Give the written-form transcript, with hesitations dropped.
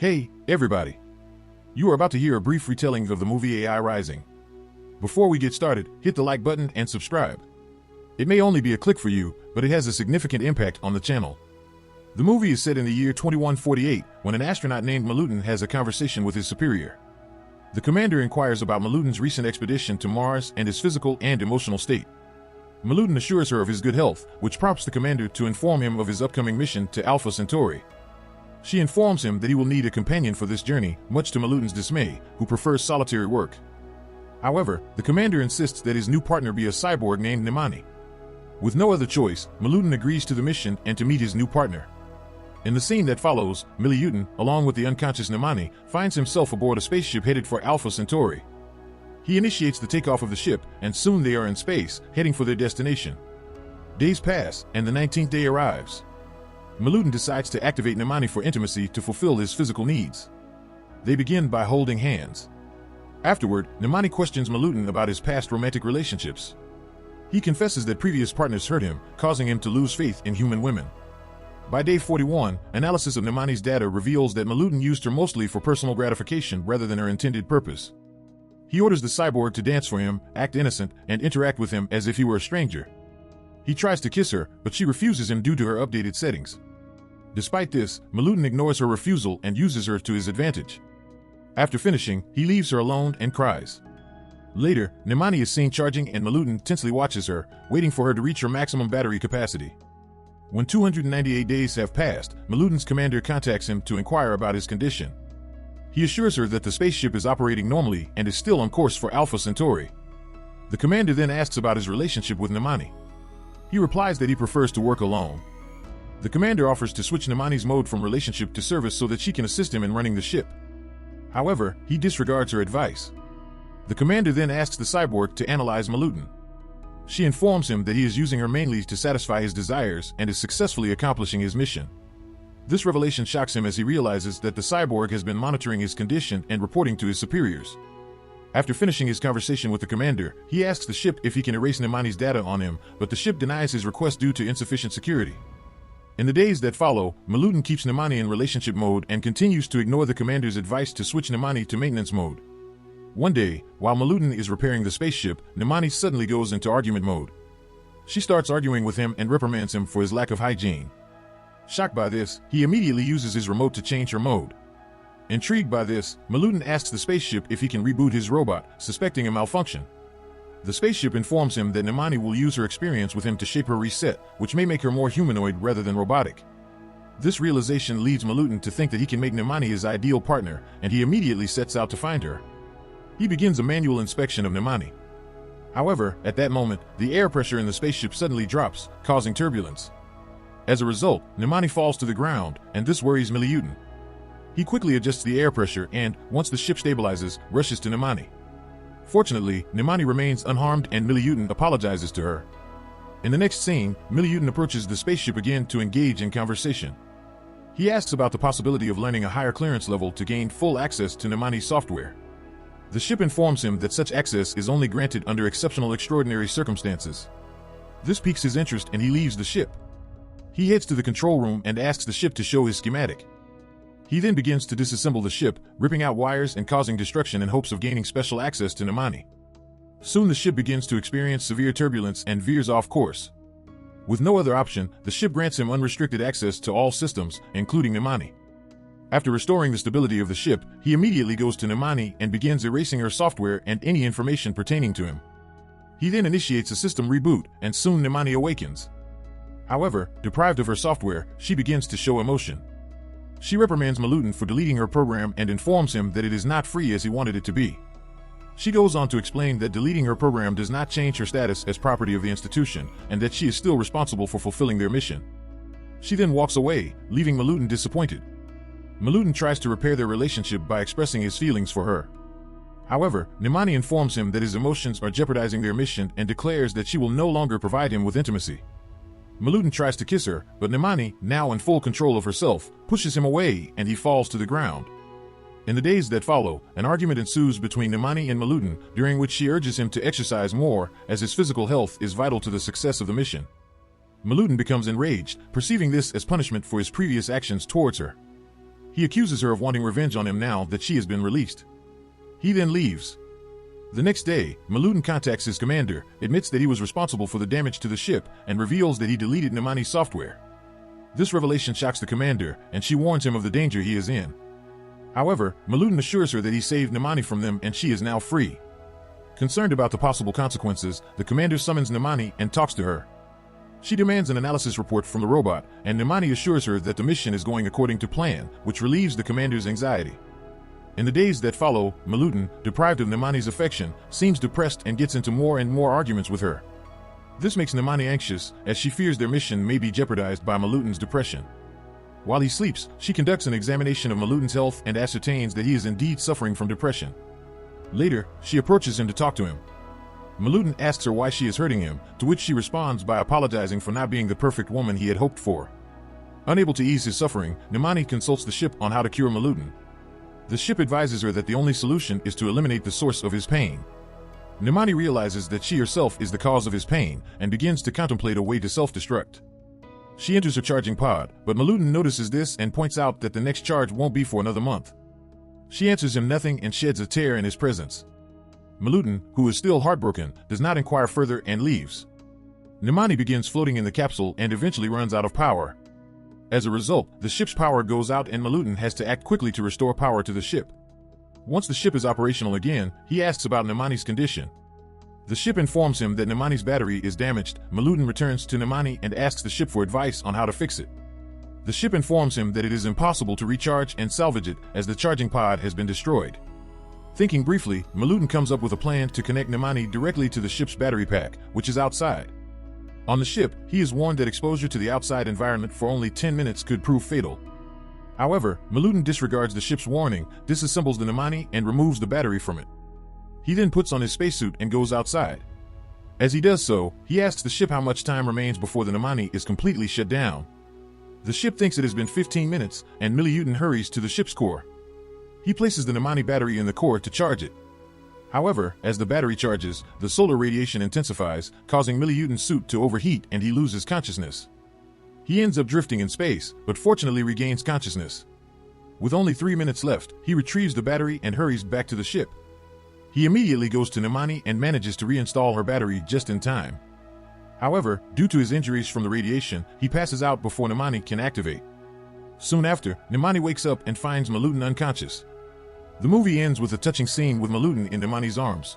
Hey, everybody! You are about to hear a brief retelling of the movie AI Rising. Before we get started, hit the like button and subscribe. It may only be a click for you, but it has a significant impact on the channel. The movie is set in the year 2148, when an astronaut named Malutin has a conversation with his superior. The commander inquires about Malutin's recent expedition to Mars and his physical and emotional state. Malutin assures her of his good health, which prompts the commander to inform him of his upcoming mission to Alpha Centauri. She informs him that he will need a companion for this journey, much to Malutin's dismay, who prefers solitary work. However, the commander insists that his new partner be a cyborg named Nemani. With no other choice, Malutin agrees to the mission and to meet his new partner. In the scene that follows, Malutin, along with the unconscious Nemani, finds himself aboard a spaceship headed for Alpha Centauri. He initiates the takeoff of the ship, and soon they are in space, heading for their destination. Days pass, and the 19th day arrives. Malutin decides to activate Nemani for intimacy to fulfill his physical needs. They begin by holding hands. Afterward, Nemani questions Malutin about his past romantic relationships. He confesses that previous partners hurt him, causing him to lose faith in human women. By day 41, analysis of Nemani's data reveals that Malutin used her mostly for personal gratification rather than her intended purpose. He orders the cyborg to dance for him, act innocent, and interact with him as if he were a stranger. He tries to kiss her, but she refuses him due to her updated settings. Despite this, Malutin ignores her refusal and uses her to his advantage. After finishing, he leaves her alone and cries. Later, Nemani is seen charging and Malutin tensely watches her, waiting for her to reach her maximum battery capacity. When 298 days have passed, Malutin's commander contacts him to inquire about his condition. He assures her that the spaceship is operating normally and is still on course for Alpha Centauri. The commander then asks about his relationship with Nemani. He replies that he prefers to work alone. The commander offers to switch Nemani's mode from relationship to service so that she can assist him in running the ship. However, he disregards her advice. The commander then asks the cyborg to analyze Malutin. She informs him that he is using her mainly to satisfy his desires and is successfully accomplishing his mission. This revelation shocks him as he realizes that the cyborg has been monitoring his condition and reporting to his superiors. After finishing his conversation with the commander, he asks the ship if he can erase Nemani's data on him, but the ship denies his request due to insufficient security. In the days that follow, Malutin keeps Nemani in relationship mode and continues to ignore the commander's advice to switch Nemani to maintenance mode. One day, while Malutin is repairing the spaceship, Nemani suddenly goes into argument mode. She starts arguing with him and reprimands him for his lack of hygiene. Shocked by this, he immediately uses his remote to change her mode. Intrigued by this, Malutin asks the spaceship if he can reboot his robot, suspecting a malfunction. The spaceship informs him that Nemani will use her experience with him to shape her reset, which may make her more humanoid rather than robotic. This realization leads Malutin to think that he can make Nemani his ideal partner, and he immediately sets out to find her. He begins a manual inspection of Nemani. However, at that moment, the air pressure in the spaceship suddenly drops, causing turbulence. As a result, Nemani falls to the ground, and this worries Malutin. He quickly adjusts the air pressure and, once the ship stabilizes, rushes to Nemani. Fortunately, Nemani remains unharmed and Malutin apologizes to her. In the next scene, Malutin approaches the spaceship again to engage in conversation. He asks about the possibility of learning a higher clearance level to gain full access to Nemani's software. The ship informs him that such access is only granted under extraordinary circumstances. This piques his interest and he leaves the ship. He heads to the control room and asks the ship to show his schematic. He then begins to disassemble the ship, ripping out wires and causing destruction in hopes of gaining special access to Nemani. Soon the ship begins to experience severe turbulence and veers off course. With no other option, the ship grants him unrestricted access to all systems, including Nemani. After restoring the stability of the ship, he immediately goes to Nemani and begins erasing her software and any information pertaining to him. He then initiates a system reboot, and soon Nemani awakens. However, deprived of her software, she begins to show emotion. She reprimands Malutin for deleting her program and informs him that it is not free as he wanted it to be. She goes on to explain that deleting her program does not change her status as property of the institution, and that she is still responsible for fulfilling their mission. She then walks away, leaving Malutin disappointed. Malutin tries to repair their relationship by expressing his feelings for her. However, Nemani informs him that his emotions are jeopardizing their mission and declares that she will no longer provide him with intimacy. Malutin tries to kiss her, but Nemani, now in full control of herself, pushes him away and he falls to the ground. In the days that follow, an argument ensues between Nemani and Malutin, during which she urges him to exercise more, as his physical health is vital to the success of the mission. Malutin becomes enraged, perceiving this as punishment for his previous actions towards her. He accuses her of wanting revenge on him now that she has been released. He then leaves. The next day, Muluden contacts his commander, admits that he was responsible for the damage to the ship, and reveals that he deleted Nemani's software. This revelation shocks the commander, and she warns him of the danger he is in. However, Muluden assures her that he saved Nemani from them and she is now free. Concerned about the possible consequences, the commander summons Nemani and talks to her. She demands an analysis report from the robot, and Nemani assures her that the mission is going according to plan, which relieves the commander's anxiety. In the days that follow, Muluden, deprived of Nemani's affection, seems depressed and gets into more and more arguments with her. This makes Nemani anxious, as she fears their mission may be jeopardized by Muluden's depression. While he sleeps, she conducts an examination of Muluden's health and ascertains that he is indeed suffering from depression. Later, she approaches him to talk to him. Muluden asks her why she is hurting him, to which she responds by apologizing for not being the perfect woman he had hoped for. Unable to ease his suffering, Nemani consults the ship on how to cure Muluden. The ship advises her that the only solution is to eliminate the source of his pain. Nemani realizes that she herself is the cause of his pain and begins to contemplate a way to self-destruct. She enters her charging pod, but Muluden notices this and points out that the next charge won't be for another month. She answers him nothing and sheds a tear in his presence. Muluden, who is still heartbroken, does not inquire further and leaves. Nemani begins floating in the capsule and eventually runs out of power. As a result, the ship's power goes out and Muluden has to act quickly to restore power to the ship. Once the ship is operational again, he asks about Nemani's condition. The ship informs him that Nemani's battery is damaged. Muluden returns to Nemani and asks the ship for advice on how to fix it. The ship informs him that it is impossible to recharge and salvage it as the charging pod has been destroyed. Thinking briefly, Muluden comes up with a plan to connect Nemani directly to the ship's battery pack, which is outside. On the ship, he is warned that exposure to the outside environment for only 10 minutes could prove fatal. However, Muluden disregards the ship's warning, disassembles the Nemani, and removes the battery from it. He then puts on his spacesuit and goes outside. As he does so, he asks the ship how much time remains before the Nemani is completely shut down. The ship thinks it has been 15 minutes, and Muluden hurries to the ship's core. He places the Nemani battery in the core to charge it. However, as the battery charges, the solar radiation intensifies, causing Muluden's suit to overheat and he loses consciousness. He ends up drifting in space, but fortunately regains consciousness. With only 3 minutes left, he retrieves the battery and hurries back to the ship. He immediately goes to Nemani and manages to reinstall her battery just in time. However, due to his injuries from the radiation, he passes out before Nemani can activate. Soon after, Nemani wakes up and finds Muluden unconscious. The movie ends with a touching scene with Muluden in Nemani's arms.